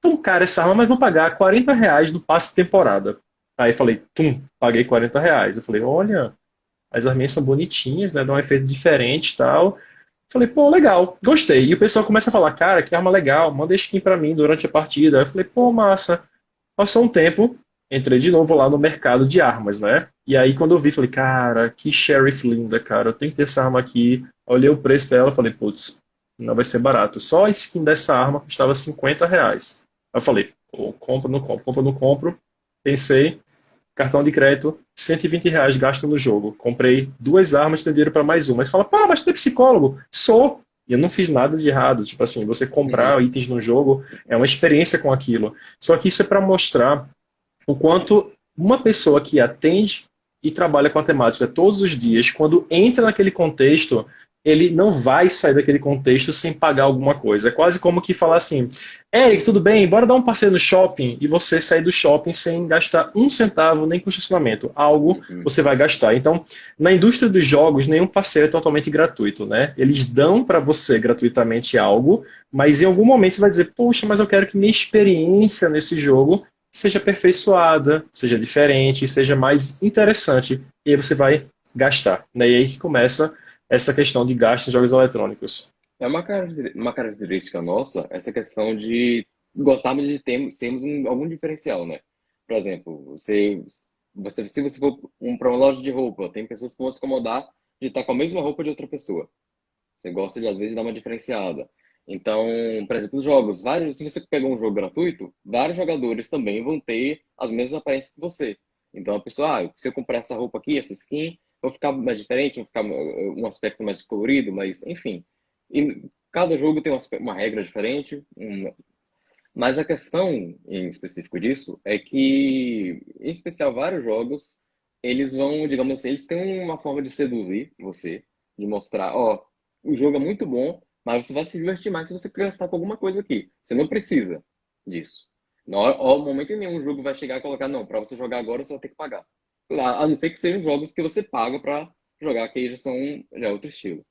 tão cara essa arma, mas vou pagar R$ 40 no passe de temporada. Aí falei, paguei R$ 40. Eu falei, olha, as arminhas são bonitinhas, né? Dão um efeito diferente e tal. Falei, pô, legal, gostei. E o pessoal começa a falar, cara, que arma legal, manda skin pra mim durante a partida. Aí eu falei, pô, massa. Passou um tempo, entrei de novo lá no mercado de armas, né? E aí quando eu vi, falei, cara, que sheriff linda, cara, eu tenho que ter essa arma aqui. Olhei o preço dela, falei, putz, não vai ser barato. Só a skin dessa arma custava R$ 50. Aí eu falei, pô, compro, não compro, compro, não compro. Pensei, cartão de crédito, R$ 120 gasto no jogo. Comprei duas armas, tenho dinheiro para mais uma. Mas fala, pá, mas tu é psicólogo? Sou. E eu não fiz nada de errado. Tipo assim, você uhum. comprar itens no jogo é uma experiência com aquilo. Só que isso é para mostrar o quanto uma pessoa que atende e trabalha com a temática todos os dias, quando entra naquele contexto, ele não vai sair daquele contexto sem pagar alguma coisa. É quase como que falar assim: Eric, tudo bem? Bora dar um passeio no shopping e você sair do shopping sem gastar um centavo nem com estacionamento. Algo Uhum. você vai gastar. Então, na indústria dos jogos, nenhum passeio é totalmente gratuito, né? Eles dão para você gratuitamente algo, mas em algum momento você vai dizer: Poxa, mas eu quero que minha experiência nesse jogo seja aperfeiçoada, seja diferente, seja mais interessante. E aí você vai gastar. Né? E aí que começa essa questão de gasto em jogos eletrônicos. É uma característica nossa essa questão de gostarmos de termos algum diferencial, né? Por exemplo, se você for para uma loja de roupa, tem pessoas que vão se incomodar de estar com a mesma roupa de outra pessoa. Você gosta de, às vezes, dar uma diferenciada. Então, por exemplo, os jogos, se você pegar um jogo gratuito, vários jogadores também vão ter as mesmas aparências que você. Então, a pessoa, se eu comprar essa roupa aqui, essa skin, vou ficar mais diferente, vou ficar um aspecto mais colorido, mas, enfim. E cada jogo tem uma regra diferente, mas a questão em específico disso é que, em especial, vários jogos, eles vão, digamos assim, eles têm uma forma de seduzir você, de mostrar, ó, o jogo é muito bom, mas você vai se divertir mais se você gastar com alguma coisa aqui. Você não precisa disso. Ao momento nenhum o jogo vai chegar e colocar, não, para você jogar agora você vai ter que pagar. A não ser que sejam jogos que você paga para jogar, que aí já é outro estilo.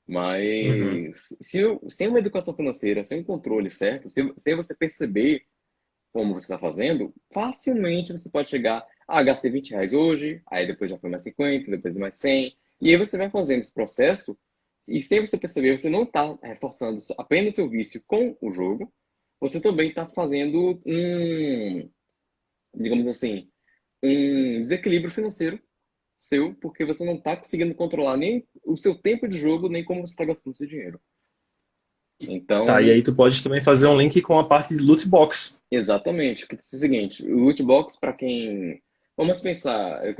Uhum. Mas sem uma educação financeira, sem um controle certo, sem você perceber como você está fazendo, facilmente você pode chegar, gastei R$ 20 hoje, aí depois já foi mais 50, depois mais 100, e aí você vai fazendo esse processo, e sem você perceber, você não está reforçando apenas seu vício com o jogo, você também está fazendo digamos assim, um desequilíbrio financeiro seu, porque você não está conseguindo controlar nem o seu tempo de jogo, nem como você está gastando seu dinheiro. Tá, e Então, aí tu pode também fazer um link com a parte de loot box. exatamente, porque é o seguinte, o loot box, para quem. Vamos pensar, eu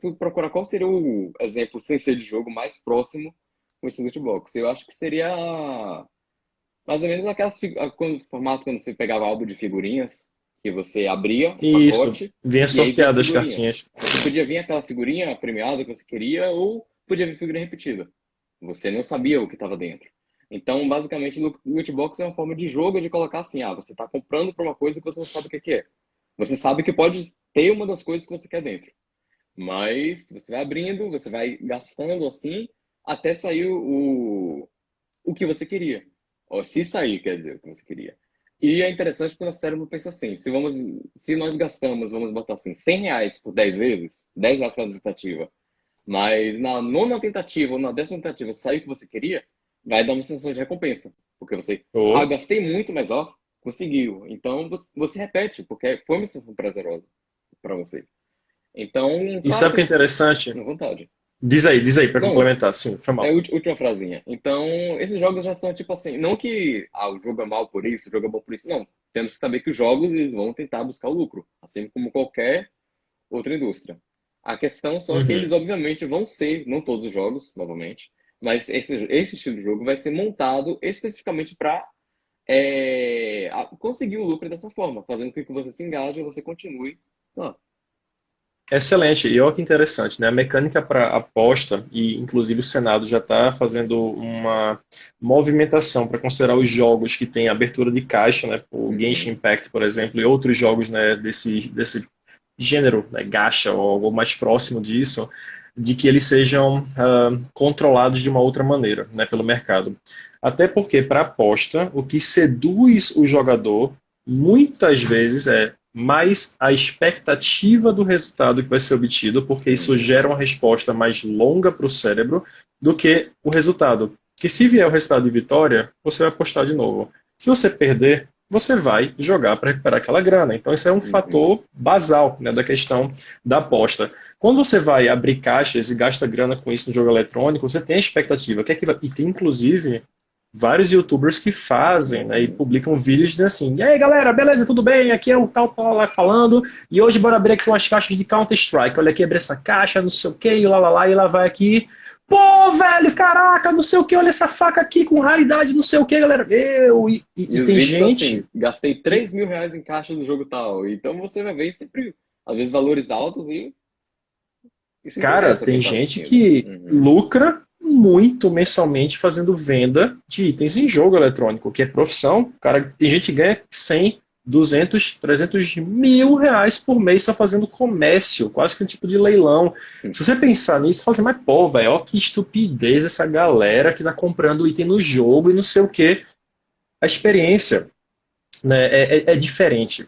fui procurar qual seria o exemplo sem ser de jogo mais próximo com esse loot box. Eu acho que seria mais ou menos formato quando você pegava álbum de figurinhas, que você abria o Isso, pacote vinha e aí vinha as sorteado as figurinhas. cartinhas. Você podia vir aquela figurinha premiada que você queria ou podia vir figurinha repetida. Você não sabia o que estava dentro. Então, basicamente, o loot box é uma forma de jogo de colocar assim, você está comprando por uma coisa que você não sabe o que que é. Você sabe que pode ter uma das coisas que você quer dentro. Mas você vai abrindo, você vai gastando assim, até sair o que você queria. Ou se sair, quer dizer, o que você queria. E é interessante porque o nosso cérebro pensa assim, se nós gastamos, vamos botar assim, R$ 100 por 10 vezes, R$ 10 cada tentativa, mas na nona tentativa ou na décima tentativa saiu o que você queria, vai dar uma sensação de recompensa. Porque você, Oh. gastei muito, mas ó, conseguiu. Então você repete, porque foi uma sensação prazerosa para você. Então, E claro sabe o que que é interessante? à vontade. Diz aí, para Não, complementar. Sim, foi é a mal. última frasinha. Então, esses jogos já são tipo assim, não que o jogo é mal por isso, o jogo é bom por isso, não. Temos que saber que os jogos eles vão tentar buscar o lucro, assim como qualquer outra indústria. A questão só é que eles, Uhum. obviamente, vão ser, não todos os jogos, novamente, mas esse estilo de jogo vai ser montado especificamente para conseguir o lucro dessa forma, fazendo com que você se engaje e você continue lá. Excelente, e olha que interessante, né? A mecânica para aposta, e inclusive o Senado já está fazendo uma movimentação para considerar os jogos que têm abertura de caixa, né? O Genshin Uhum, Impact, por exemplo, e outros jogos, né, desse gênero, né, gacha ou algo mais próximo disso, de que eles sejam controlados de uma outra maneira, né, pelo mercado. Até porque, para aposta, o que seduz o jogador muitas vezes é mais a expectativa do resultado que vai ser obtido, porque isso uhum, gera uma resposta mais longa para o cérebro do que o resultado. Que se vier o resultado de vitória, você vai apostar de novo. Se você perder, você vai jogar para recuperar aquela grana. Então, isso é um uhum, fator basal, né, da questão da aposta. Quando você vai abrir caixas e gasta grana com isso no jogo eletrônico, você tem a expectativa que aquilo. E tem, inclusive, vários YouTubers que fazem, né, e uhum. publicam vídeos dizendo assim: e aí galera, beleza, tudo bem? Aqui é o tal lá falando, e hoje bora abrir aqui umas caixas de Counter-Strike. Olha aqui, abrir essa caixa, não sei o que, e lá, e lá vai aqui. Pô, velho, caraca, não sei o que, olha essa faca aqui com raridade, não sei o que, galera. E E os tem vídeos são gente assim, gastei que, R$ 3.000 em caixa do jogo tal. Então você vai ver sempre, às vezes, valores altos e isso cara, interessa quem tem tá gente assistindo. que Uhum, lucra muito mensalmente fazendo venda de itens em jogo eletrônico, que é profissão. Cara, tem gente que ganha 100, 200, 300 mil reais por mês só fazendo comércio, quase que um tipo de leilão. Se você pensar nisso, você fala assim, mas pô, velho, ó que estupidez essa galera que tá comprando item no jogo e não sei o quê. A experiência, né, é diferente.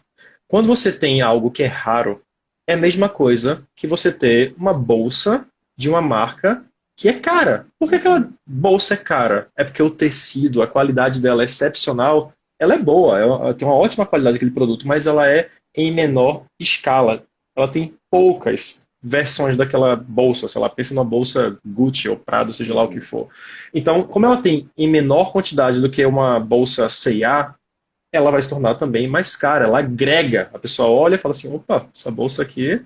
Quando você tem algo que é raro, é a mesma coisa que você ter uma bolsa de uma marca que é cara. Por que aquela uhum, bolsa é cara? É porque o tecido, a qualidade dela é excepcional. Ela é boa, ela tem uma ótima qualidade aquele produto, mas ela é em menor escala. Ela tem poucas versões daquela bolsa, sei lá, pensa numa bolsa Gucci ou Prado, seja lá o que uhum, for. Então, como ela tem em menor quantidade do que uma bolsa C&A, ela vai se tornar também mais cara. Ela agrega. A pessoa olha e fala assim: opa, essa bolsa aqui,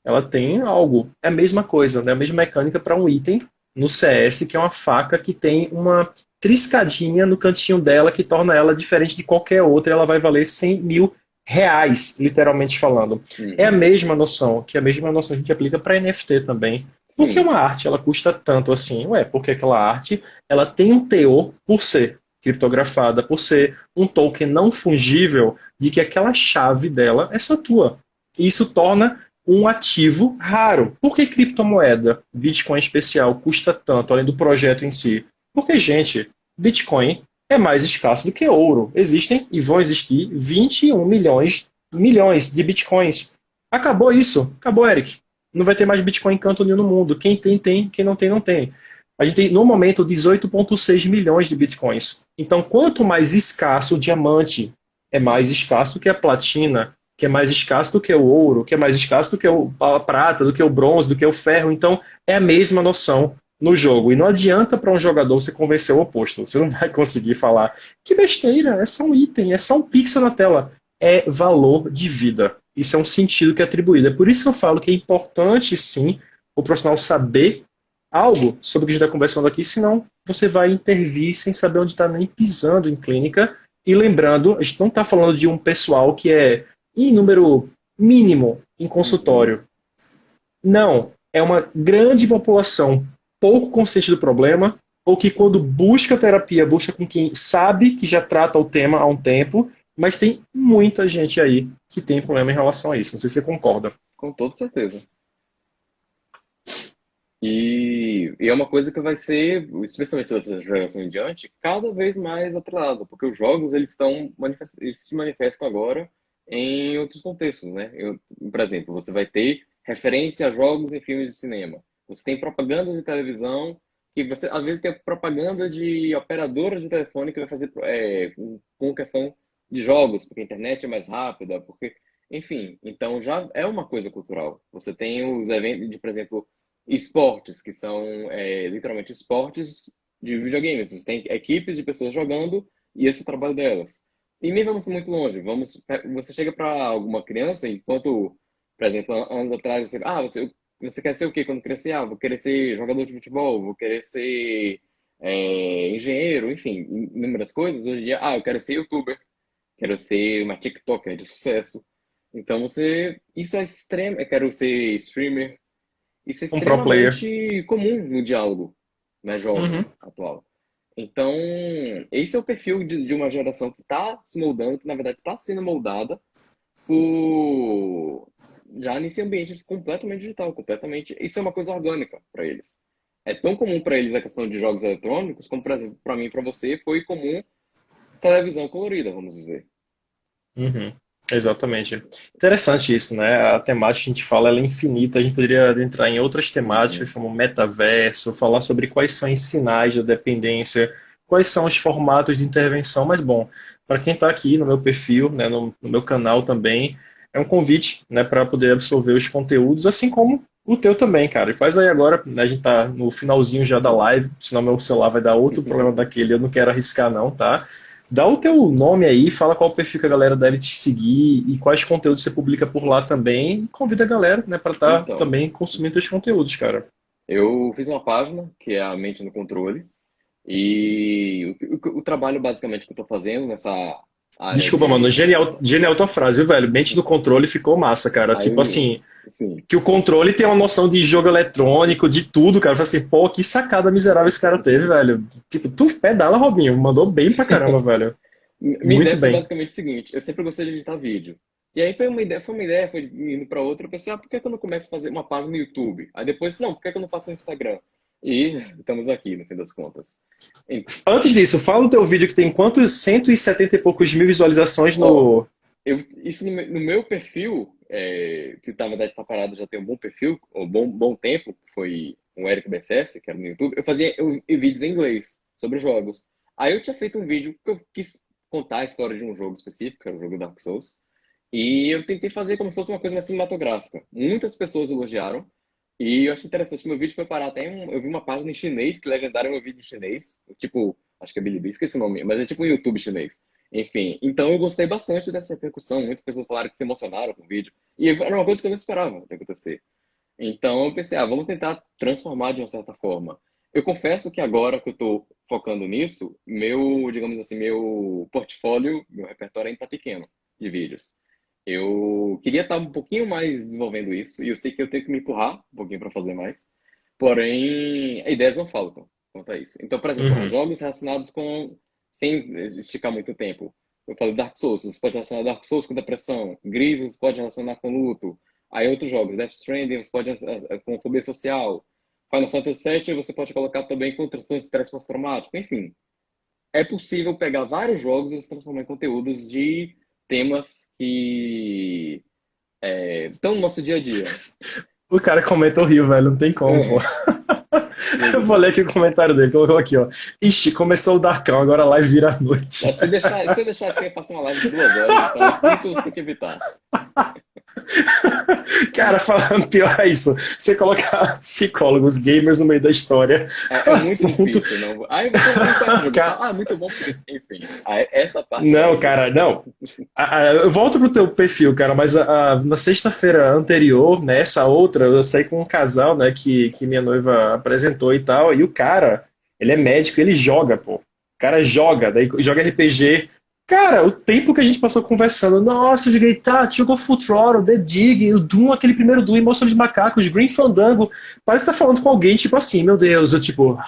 ela tem algo. É a mesma coisa, né? A mesma mecânica para um item no CS, que é uma faca que tem uma triscadinha no cantinho dela que torna ela diferente de qualquer outra. E ela vai valer 100 mil reais, literalmente falando. É a uhum. mesma noção, que a mesma noção a gente aplica para NFT também. Por que Sim. uma arte ela custa tanto assim? Ué, porque aquela arte ela tem um teor por ser criptografada, por ser um token não fungível, de que aquela chave dela é só tua. E isso torna um ativo raro. Por que criptomoeda, Bitcoin especial, custa tanto, além do projeto em si? Porque, gente, Bitcoin é mais escasso do que ouro. Existem e vão existir 21 milhões de Bitcoins. Acabou isso. Acabou, Eric. Não vai ter mais Bitcoin em canto nenhum no mundo. Quem tem, tem. Quem não tem, não tem. A gente tem, no momento, 18,6 milhões de bitcoins. Então, quanto mais escasso o diamante, é mais Sim. escasso que a platina, que é mais escasso do que o ouro, que é mais escasso do que a prata, do que o bronze, do que o ferro. Então, é a mesma noção no jogo. E não adianta para um jogador você convencer o oposto. Você não vai conseguir falar que besteira, é só um item, é só um pixel na tela. É valor de vida. Isso é um sentido que é atribuído. É por isso que eu falo que é importante, sim, o profissional saber algo sobre o que a gente está conversando aqui, senão você vai intervir sem saber onde está nem pisando em clínica. E lembrando, a gente não está falando de um pessoal que é em número mínimo em Uhum. consultório. Não, é uma grande população pouco consciente do problema, ou que quando busca terapia, busca com quem sabe que já trata o tema há um tempo, Mas tem muita gente aí que tem problema em relação a isso. Não sei se você concorda. Com toda certeza. E é uma coisa que vai ser, especialmente dessa geração em diante, cada vez mais atrelada, porque os jogos eles se manifestam agora em outros contextos, né? Por exemplo, você vai ter referência a jogos em filmes de cinema. Você tem propaganda de televisão, que você às vezes tem propaganda de operadora de telefone que vai fazer com questão de jogos, porque a internet é mais rápida, porque, enfim, então já é uma coisa cultural. Você tem os eventos de, por exemplo, esportes, que são literalmente esportes de videogames. Você tem equipes de pessoas jogando e esse é o trabalho delas. E nem vamos muito longe. Você chega para alguma criança, enquanto, por exemplo, anos atrás, você quer ser o quê quando crescer? Ah, vou querer ser jogador de futebol, vou querer ser engenheiro, enfim, inúmeras coisas. Hoje em dia, eu quero ser youtuber, quero ser uma TikToker de sucesso. Então isso é extremo, eu quero ser streamer, isso é Um pro player. extremamente comum no diálogo, né, Uhum. jovem atual. Então, esse é o perfil de uma geração que está se moldando, que na verdade está sendo moldada por já nesse ambiente completamente digital, completamente. Isso é uma coisa orgânica para eles. É tão comum para eles a questão de jogos eletrônicos, como para mim e para você foi comum televisão colorida, vamos dizer. Uhum. Exatamente. Interessante isso, né? A temática que a gente fala, ela é infinita. A gente poderia entrar em outras Uhum. temáticas, como metaverso, falar sobre quais são os sinais da dependência, quais são os formatos de intervenção. Mas, bom, para quem está aqui no meu perfil, né, no meu canal também, é um convite, né, para poder absorver os conteúdos, assim como o teu também, cara. E faz aí agora, né, a gente tá no finalzinho já da Sim. live, senão meu celular vai dar outro problema daquele, eu não quero arriscar não, tá? Dá o teu nome aí, fala qual perfil que a galera deve te seguir e quais conteúdos você publica por lá também. E convida a galera, né, para estar Então, também consumindo teus conteúdos, cara. eu fiz uma página que é a Mente no Controle. E o trabalho basicamente que eu estou fazendo nessa área Desculpa, mano, de. genial, genial tua frase, viu, velho? Mente do controle ficou massa, cara. Tipo Aí, assim, sim, que o controle tem uma noção de jogo eletrônico, de tudo, cara. Eu falei assim, pô, que sacada miserável esse cara teve, velho. Tipo, tu pedala, Robinho, mandou bem pra caramba, velho. minha Muito ideia foi bem. basicamente o seguinte: eu sempre gostei de editar vídeo. E aí foi indo para outra. Eu pensei, por que que eu não começo a fazer uma página no YouTube? Aí depois, não, por que que eu não faço no Instagram? E estamos aqui, no fim das contas. E, Antes disso, fala no teu vídeo que tem quantos 170 e poucos mil visualizações ó, no. isso no meu perfil, que na verdade está parado já tem um bom perfil, um bom tempo, que foi o Eric BSS, que era no YouTube, eu fazia vídeos em inglês sobre jogos. Aí eu tinha feito um vídeo que eu quis contar a história de um jogo específico, que era o jogo Dark Souls, e eu tentei fazer como se fosse uma coisa mais cinematográfica. Muitas pessoas elogiaram, e eu achei interessante que meu vídeo foi parar eu vi uma página em chinês que legendaram meu vídeo em chinês, tipo, acho que é Bilibili, esqueci o nome, mas é tipo um YouTube chinês. Enfim, então eu gostei bastante dessa repercussão. Muitas pessoas falaram que se emocionaram com o vídeo. E era uma coisa que eu não esperava de acontecer. Então eu pensei, vamos tentar transformar de uma certa forma. Eu confesso que agora que eu estou focando nisso, digamos assim, meu portfólio, meu repertório ainda está pequeno de vídeos. Eu queria estar um pouquinho mais desenvolvendo isso, e eu sei que eu tenho que me empurrar um pouquinho para fazer mais. Porém, ideias não faltam quanto a isso. Então, por exemplo, Uhum. jogos relacionados com sem esticar muito tempo. Eu falei Dark Souls, você pode relacionar Dark Souls com depressão. Gris, você pode relacionar com luto. Aí outros jogos, Death Stranding, você pode com fobia social. Final Fantasy VII, você pode colocar também com transtorno de estresse pós-traumático. Enfim, é possível pegar vários jogos e se transformar em conteúdos de temas que estão no nosso dia a dia. O cara comentou rio, velho, não tem como, pô. Diga. Eu vou ler aqui o comentário dele, colocou aqui, ó. Ixi, começou o Darkão, agora a live vira à noite. Se eu deixar assim, eu faço uma live de 2 horas, então isso você tem que evitar. Cara, falando pior é isso. Você colocar psicólogos, gamers no meio da história, o É muito assunto. difícil, não. Aí você não conhece o jogo e Cara, fala, muito bom porque, enfim. Essa parte não, aí. cara, não. Eu volto pro teu perfil, cara, mas na sexta-feira anterior, nessa outra, eu saí com um casal, né, que minha noiva apresentou e tal, e o cara, ele é médico, ele joga, pô. O cara joga, daí joga RPG. Cara, o tempo que a gente passou conversando, nossa, eu joguei, tá, jogou Full Throttle, The Dig, o Doom, aquele primeiro Doom, Monstro de Macacos, Green Fandango, parece que tá falando com alguém, tipo assim, meu Deus, eu tipo,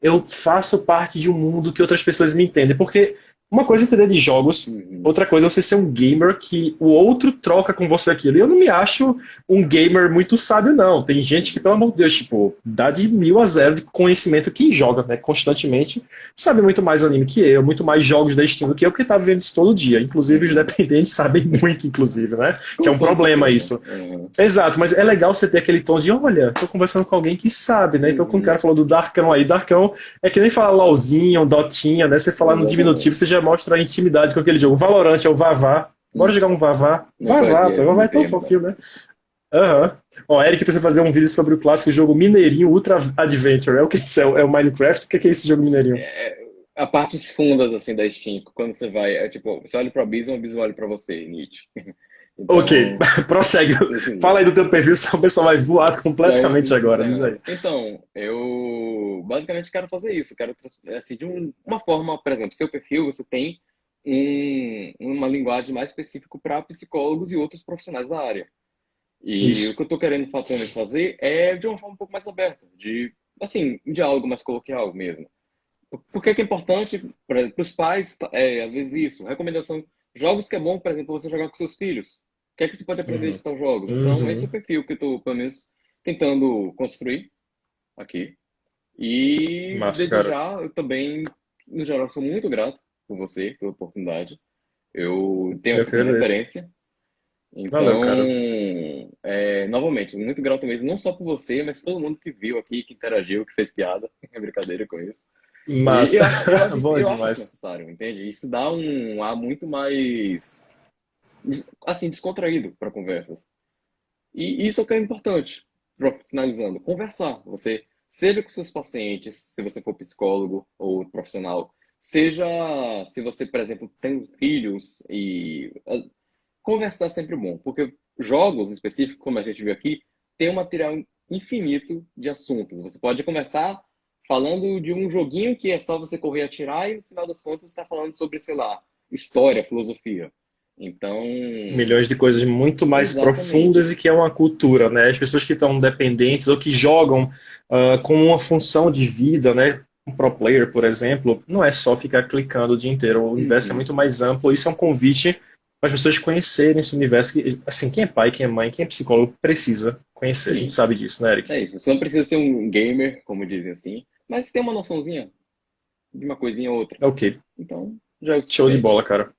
eu faço parte de um mundo que outras pessoas me entendem, porque Uma coisa é entender de jogos, Uhum. outra coisa é você ser um gamer que o outro troca com você aquilo. E eu não me acho um gamer muito sábio, não. Tem gente que, pelo amor de Deus, tipo, dá de 1000 a 0 de conhecimento que joga, né, constantemente. Sabe muito mais anime que eu, muito mais jogos da Steam do que eu, porque tá vivendo isso todo dia. Inclusive, os Uhum. dependentes sabem muito, inclusive, né? Que é Com um toda problema certeza. isso. Uhum. Exato, mas é legal você ter aquele tom de, olha, tô conversando com alguém que sabe, né? Então, quando o cara Uhum. falou do Darkão aí, Darkão é que nem falar LOLzinho, Dotinha, né? Você falar no diminutivo, Exatamente. você já mostra a intimidade com aquele jogo. Valorant é o Vavá. Bora jogar Uhum. um Vavá? Não Vavá, pô, conhecia Vavá esse é tão termo, não. fofinho, né? Aham. Ó, Eric precisa fazer um vídeo sobre o clássico jogo Mineirinho Ultra Adventure. É o que isso? É o Minecraft? O que é esse jogo Mineirinho? A partes fundas, assim, da Steam, quando você vai, é tipo, você olha pro Abismo, o Abismo olha pra você, Nietzsche. Ok, Então, prossegue. assim, Fala aí do teu perfil, senão o pessoal vai voar completamente agora. Diz aí. Então, eu basicamente quero fazer isso. Quero, assim, de uma forma, por exemplo, seu perfil, você tem uma linguagem mais específica para psicólogos e outros profissionais da área. E o Isso. que eu estou querendo atualmente fazer é de uma forma um pouco mais aberta, de, assim, um diálogo mais coloquial mesmo. Por que que é importante para os pais, às vezes isso, recomendação, jogos que é bom, por exemplo, você jogar com seus filhos. O que é que você pode aprender Uhum. de tal jogos? Então, esse é o Uhum. perfil que eu estou, pelo menos, tentando construir aqui. E Massa, desde cara. já, eu também, no geral, sou muito grato por você, pela oportunidade. Eu tenho Eu aqui que como agradeço. referência. Valeu, Então, cara. novamente, muito grato mesmo, não só por você, mas todo mundo que viu aqui, que interagiu, que fez piada, é brincadeira com isso. E Massa. Bom eu acho isso demais. necessário, entende? Isso dá um ar muito mais, assim, descontraído para conversas. E isso é o que é importante, finalizando, conversar. Você, seja com seus pacientes, se você for psicólogo ou profissional, seja se você, por exemplo, tem filhos e conversar é sempre bom, porque jogos específicos, como a gente viu aqui, tem um material infinito de assuntos. Você pode começar falando de um joguinho que é só você correr e atirar e no final das contas você está falando sobre, sei lá, história, filosofia. Então, Milhões de coisas muito mais profundas exatamente. e que é uma cultura, né? As pessoas que estão dependentes ou que jogam como uma função de vida, né? Um pro player, por exemplo, não é só ficar clicando o dia inteiro. O universo é Uhum. muito mais amplo. Isso é um convite para as pessoas conhecerem esse universo. Que, assim, quem é pai, quem é mãe, quem é psicólogo precisa conhecer. A gente Sim, sabe disso, né, Eric? é isso. Você não precisa ser um gamer, como dizem assim, mas tem uma noçãozinha de uma coisinha ou outra. Ok, Então, já é o show de suficiente. bola, cara.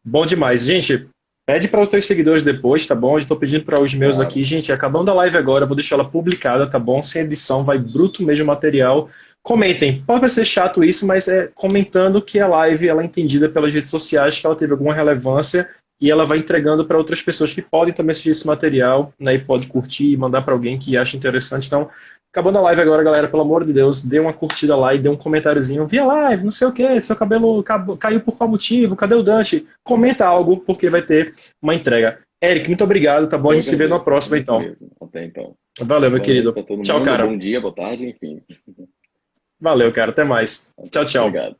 Bom demais. Gente, pede para os teus seguidores depois, tá bom? Eu estou pedindo para os meus aqui. Claro. Gente, acabando a live agora, eu vou deixar ela publicada, tá bom? Sem edição, vai bruto mesmo o material. Comentem. Pode parecer chato isso, mas é comentando que a live ela é entendida pelas redes sociais, que ela teve alguma relevância e ela vai entregando para outras pessoas que podem também assistir esse material, né? E pode curtir e mandar para alguém que acha interessante. Então, acabando a live agora, galera, pelo amor de Deus, dê uma curtida lá e dê um comentáriozinho. Vi a live, não sei o que, seu cabelo caiu por qual motivo? Cadê o Dante? Comenta algo, porque vai ter uma entrega. Eric, muito obrigado, tá bom? A Eu gente se vê na agradeço. próxima, Muito então. mesmo. Até então. Valeu, meu Boa noite querido. para todo Tchau, mundo. cara. Bom dia, boa tarde, enfim. Valeu, cara. Até mais. Tchau, tchau. Obrigado.